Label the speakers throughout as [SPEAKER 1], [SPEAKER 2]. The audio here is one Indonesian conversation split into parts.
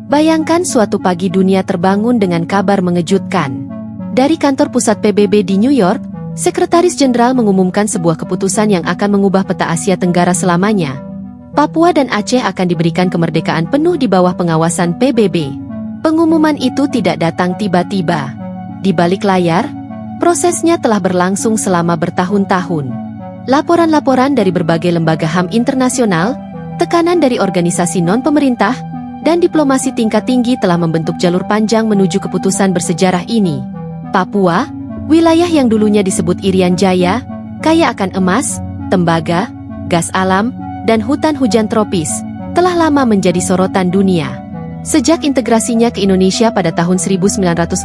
[SPEAKER 1] Bayangkan suatu pagi dunia terbangun dengan kabar mengejutkan. Dari kantor pusat PBB di New York, Sekretaris Jenderal mengumumkan sebuah keputusan yang akan mengubah peta Asia Tenggara selamanya. Papua dan Aceh akan diberikan kemerdekaan penuh di bawah pengawasan PBB. Pengumuman itu tidak datang tiba-tiba. Di balik layar, prosesnya telah berlangsung selama bertahun-tahun. Laporan-laporan dari berbagai lembaga HAM internasional, tekanan dari organisasi non-pemerintah, dan diplomasi tingkat tinggi telah membentuk jalur panjang menuju keputusan bersejarah ini. Papua, wilayah yang dulunya disebut Irian Jaya, kaya akan emas, tembaga, gas alam, dan hutan hujan tropis, telah lama menjadi sorotan dunia. Sejak integrasinya ke Indonesia pada tahun 1969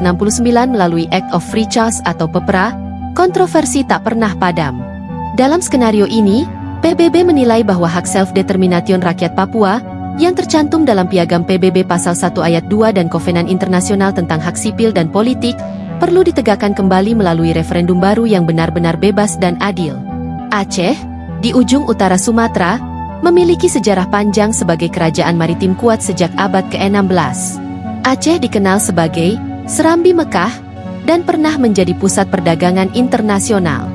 [SPEAKER 1] melalui Act of Free Choice atau PEPRA, kontroversi tak pernah padam. Dalam skenario ini, PBB menilai bahwa hak self-determination rakyat Papua yang tercantum dalam Piagam PBB Pasal 1 Ayat 2 dan Kovenan Internasional tentang Hak Sipil dan Politik perlu ditegakkan kembali melalui referendum baru yang benar-benar bebas dan adil. Aceh, di ujung utara Sumatera, memiliki sejarah panjang sebagai kerajaan maritim kuat sejak abad ke-16. Aceh dikenal sebagai Serambi Mekah dan pernah menjadi pusat perdagangan internasional.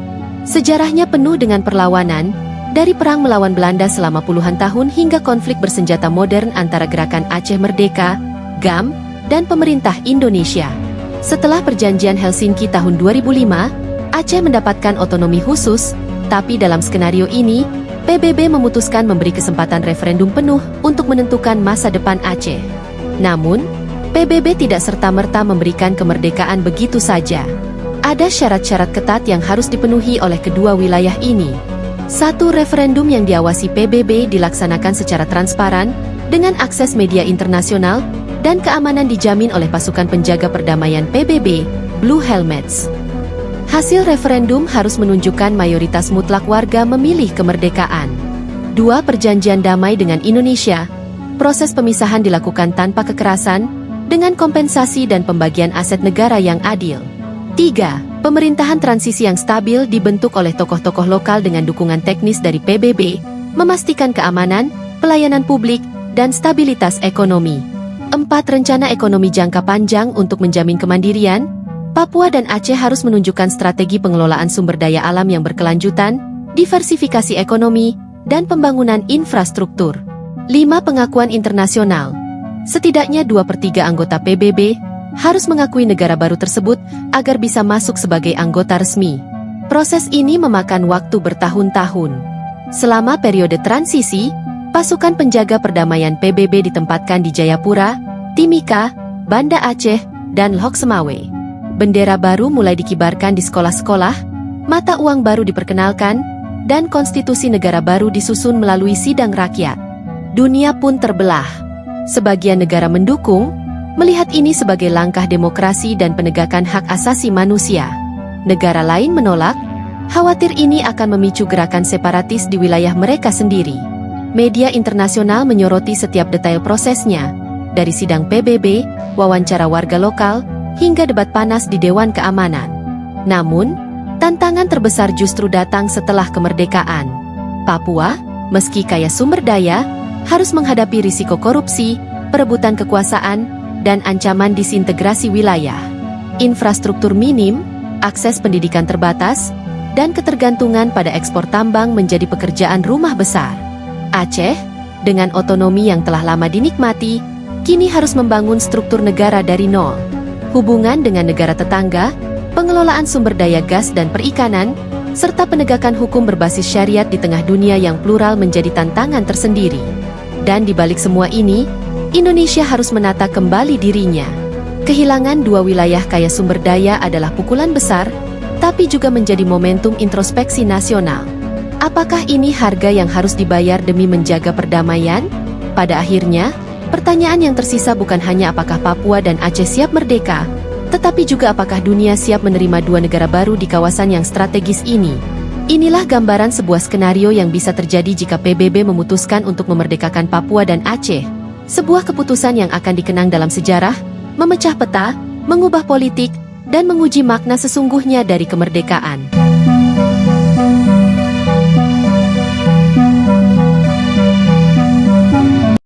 [SPEAKER 1] Sejarahnya penuh dengan perlawanan, dari perang melawan Belanda selama puluhan tahun hingga konflik bersenjata modern antara Gerakan Aceh Merdeka, GAM, dan pemerintah Indonesia. Setelah perjanjian Helsinki tahun 2005, Aceh mendapatkan otonomi khusus, tapi dalam skenario ini, PBB memutuskan memberi kesempatan referendum penuh untuk menentukan masa depan Aceh. Namun, PBB tidak serta-merta memberikan kemerdekaan begitu saja. Ada syarat-syarat ketat yang harus dipenuhi oleh kedua wilayah ini. Satu, referendum yang diawasi PBB dilaksanakan secara transparan, dengan akses media internasional, dan keamanan dijamin oleh pasukan penjaga perdamaian PBB, Blue Helmets. Hasil referendum harus menunjukkan mayoritas mutlak warga memilih kemerdekaan. 2. Perjanjian damai dengan Indonesia. Proses pemisahan dilakukan tanpa kekerasan, dengan kompensasi dan pembagian aset negara yang adil. 3. Pemerintahan transisi yang stabil dibentuk oleh tokoh-tokoh lokal dengan dukungan teknis dari PBB, memastikan keamanan, pelayanan publik, dan stabilitas ekonomi. 4. Rencana ekonomi jangka panjang untuk menjamin kemandirian. Papua dan Aceh harus menunjukkan strategi pengelolaan sumber daya alam yang berkelanjutan, diversifikasi ekonomi, dan pembangunan infrastruktur. 5. Pengakuan internasional. Setidaknya 2/3 anggota PBB harus mengakui negara baru tersebut agar bisa masuk sebagai anggota resmi. Proses ini memakan waktu bertahun-tahun. Selama periode transisi, pasukan penjaga perdamaian PBB ditempatkan di Jayapura, Timika, Banda Aceh, dan Lhokseumawe. Bendera baru mulai dikibarkan di sekolah-sekolah, mata uang baru diperkenalkan, dan konstitusi negara baru disusun melalui sidang rakyat. Dunia pun terbelah. Sebagian negara mendukung, melihat ini sebagai langkah demokrasi dan penegakan hak asasi manusia. Negara lain menolak, khawatir ini akan memicu gerakan separatis di wilayah mereka sendiri. Media internasional menyoroti setiap detail prosesnya, dari sidang PBB, wawancara warga lokal, hingga debat panas di Dewan Keamanan. Namun, tantangan terbesar justru datang setelah kemerdekaan. Papua, meski kaya sumber daya, harus menghadapi risiko korupsi, perebutan kekuasaan, dan ancaman disintegrasi wilayah. Infrastruktur minim, akses pendidikan terbatas, dan ketergantungan pada ekspor tambang menjadi pekerjaan rumah besar. Aceh, dengan otonomi yang telah lama dinikmati, kini harus membangun struktur negara dari nol. Hubungan dengan negara tetangga, pengelolaan sumber daya gas dan perikanan, serta penegakan hukum berbasis syariat di tengah dunia yang plural menjadi tantangan tersendiri. Dan di balik semua ini, Indonesia harus menata kembali dirinya. Kehilangan dua wilayah kaya sumber daya adalah pukulan besar, tapi juga menjadi momentum introspeksi nasional. Apakah ini harga yang harus dibayar demi menjaga perdamaian? Pada akhirnya, pertanyaan yang tersisa bukan hanya apakah Papua dan Aceh siap merdeka, tetapi juga apakah dunia siap menerima dua negara baru di kawasan yang strategis ini. Inilah gambaran sebuah skenario yang bisa terjadi jika PBB memutuskan untuk memerdekakan Papua dan Aceh. Sebuah keputusan yang akan dikenang dalam sejarah, memecah peta, mengubah politik, dan menguji makna sesungguhnya dari kemerdekaan.